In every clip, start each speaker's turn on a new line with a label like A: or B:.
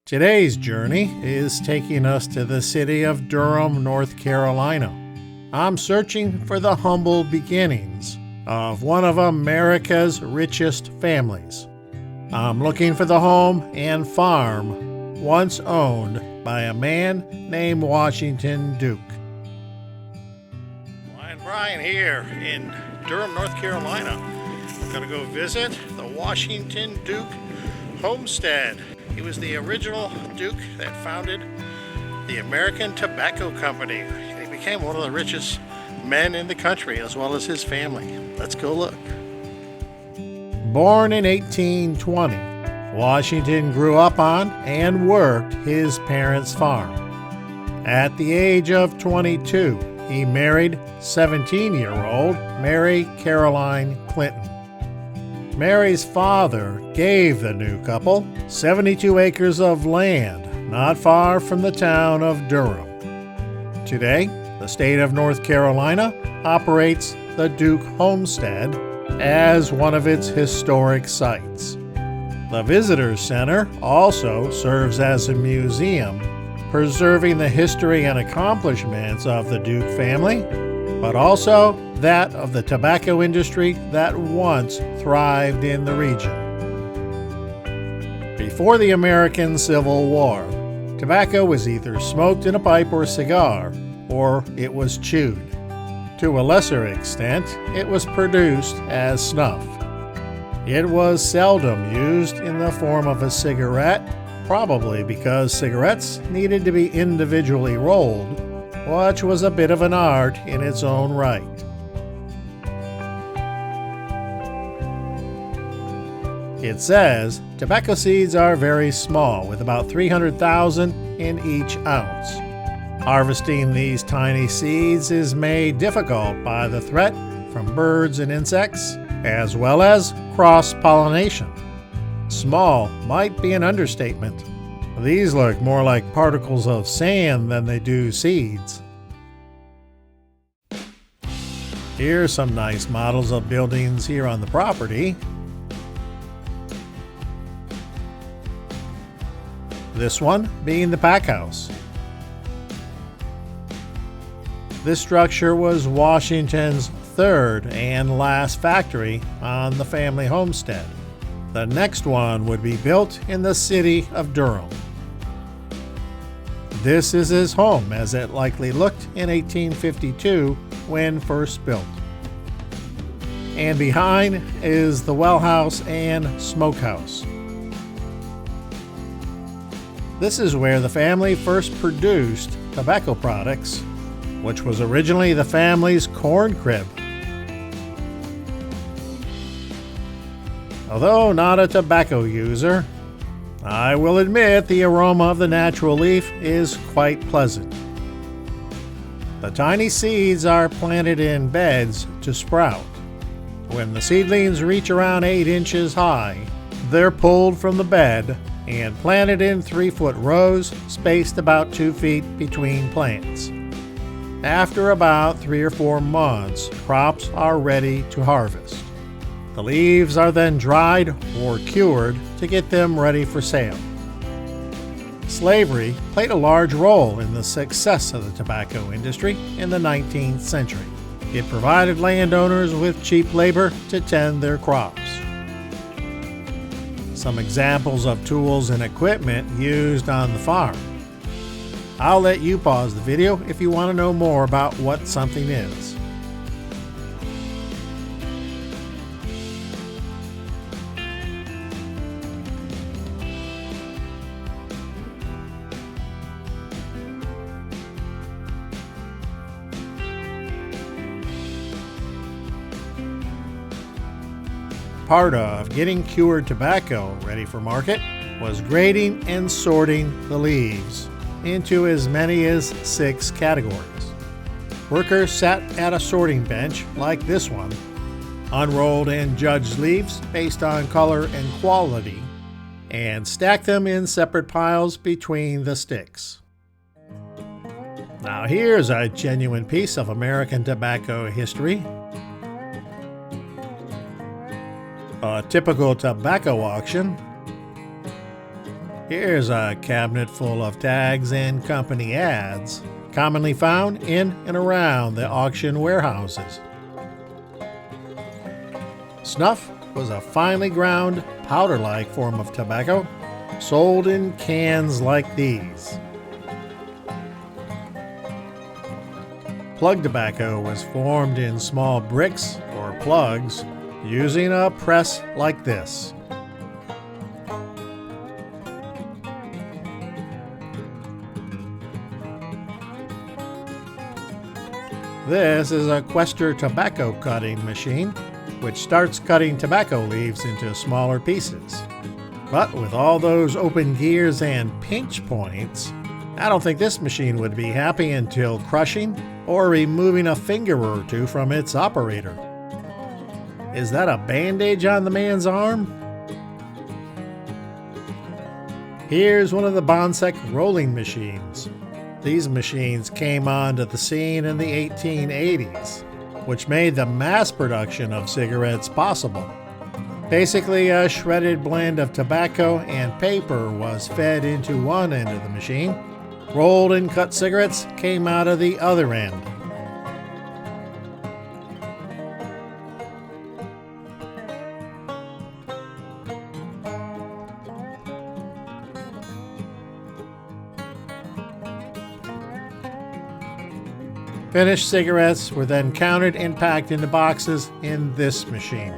A: Today's journey is taking us to the city of Durham, North Carolina. I'm searching for the humble beginnings of one of America's richest families. I'm looking for the home and farm once owned by a man named Washington Duke. I'm Brian here in Durham, North Carolina. I'm going to go visit the Washington Duke Homestead. He was the original Duke that founded the American Tobacco Company. He became one of the richest men in the country, as well as his family. Let's go look. Born in 1820, Washington grew up on and worked his parents' farm. At the age of 22, he married 17-year-old Mary Caroline Clinton. Mary's father gave the new couple 72 acres of land not far from the town of Durham. Today, the state of North Carolina operates the Duke Homestead as one of its historic sites. The Visitor Center also serves as a museum, preserving the history and accomplishments of the Duke family, but also that of the tobacco industry that once thrived in the region. Before the American Civil War, tobacco was either smoked in a pipe or cigar, or it was chewed. To a lesser extent, it was produced as snuff. It was seldom used in the form of a cigarette, probably because cigarettes needed to be individually rolled, which was a bit of an art in its own right. It says tobacco seeds are very small, with about 300,000 in each ounce. Harvesting these tiny seeds is made difficult by the threat from birds and insects, as well as cross-pollination. Small might be an understatement. These look more like particles of sand than they do seeds. Here's some nice models of buildings here on the property. This one being the pack house. This structure was Washington's third and last factory on the family homestead. The next one would be built in the city of Durham. This is his home as it likely looked in 1852 when first built. And behind is the well house and smokehouse. This is where the family first produced tobacco products, which was originally the family's corn crib. Although not a tobacco user, I will admit the aroma of the natural leaf is quite pleasant. The tiny seeds are planted in beds to sprout. When the seedlings reach around 8 inches high, they're pulled from the bed and planted in 3-foot rows, spaced about 2 feet between plants. After about 3 or 4 months, crops are ready to harvest. The leaves are then dried or cured to get them ready for sale. Slavery played a large role in the success of the tobacco industry in the 19th century. It provided landowners with cheap labor to tend their crops. Some examples of tools and equipment used on the farm. I'll let you pause the video if you want to know more about what something is. Part of getting cured tobacco ready for market was grading and sorting the leaves into as many as 6 categories. Workers sat at a sorting bench like this one, unrolled and judged leaves based on color and quality, and stacked them in separate piles between the sticks. Now here's a genuine piece of American tobacco history. A typical tobacco auction Here's a cabinet full of tags and company ads, commonly found in and around the auction warehouses. Snuff was a finely ground, powder-like form of tobacco, sold in cans like these. Plug tobacco was formed in small bricks or plugs using a press like this. This is a Quester tobacco cutting machine, which starts cutting tobacco leaves into smaller pieces. But with all those open gears and pinch points, I don't think this machine would be happy until crushing or removing a finger or two from its operator. Is that a bandage on the man's arm? Here's one of the Bonsek rolling machines. These machines came onto the scene in the 1880s, which made the mass production of cigarettes possible. Basically, a shredded blend of tobacco and paper was fed into one end of the machine. Rolled and cut cigarettes came out of the other end. Finished cigarettes were then counted and packed into boxes in this machine.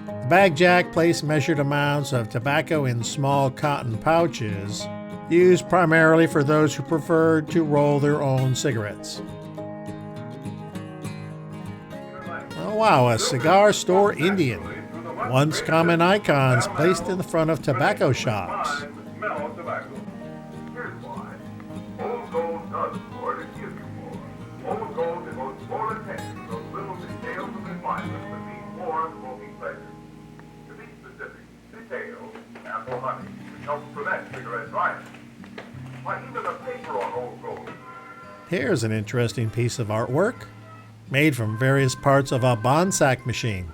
A: The bag jack placed measured amounts of tobacco in small cotton pouches, used primarily for those who preferred to roll their own cigarettes. Oh wow, a cigar store Indian. Once common icons placed in the front of tobacco shops. Here's an interesting piece of artwork, made from various parts of a Bonsek machine.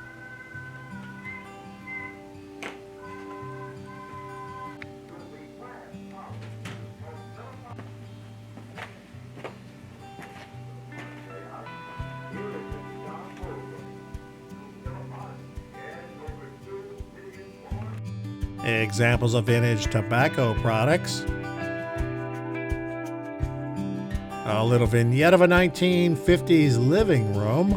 A: Examples of vintage tobacco products. A little vignette of a 1950s living room.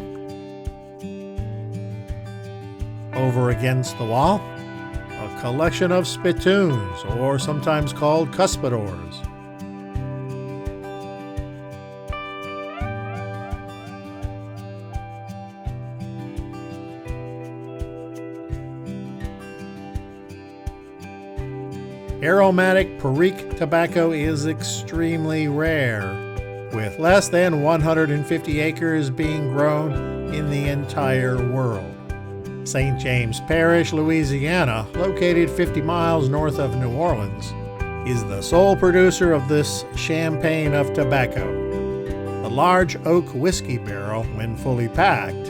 A: Over against the wall, a collection of spittoons, or sometimes called cuspidors. Aromatic Perique tobacco is extremely rare, with less than 150 acres being grown in the entire world. St. James Parish, Louisiana, located 50 miles north of New Orleans, is the sole producer of this champagne of tobacco. The large oak whiskey barrel, when fully packed,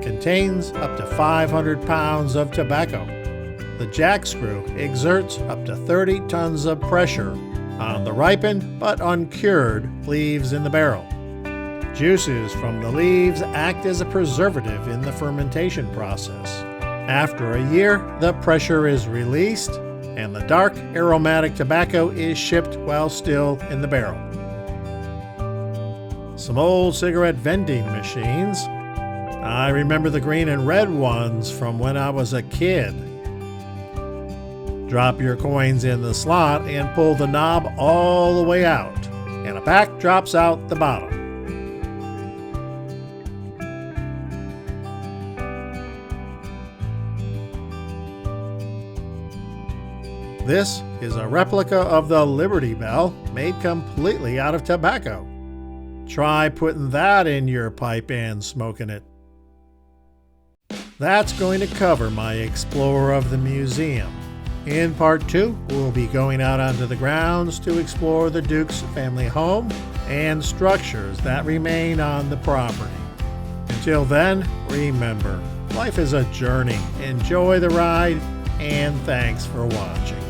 A: contains up to 500 pounds of tobacco. The jack screw exerts up to 30 tons of pressure on the ripened but uncured leaves in the barrel. Juices from the leaves act as a preservative in the fermentation process. After a year, the pressure is released and the dark aromatic tobacco is shipped while still in the barrel. Some old cigarette vending machines. I remember the green and red ones from when I was a kid. Drop your coins in the slot and pull the knob all the way out, and a pack drops out the bottom. This is a replica of the Liberty Bell made completely out of tobacco. Try putting that in your pipe and smoking it. That's going to cover my explore of the museum. In part 2, we'll be going out onto the grounds to explore the Duke's family home and structures that remain on the property. Until then, remember, Life is a journey. Enjoy the ride, and thanks for watching.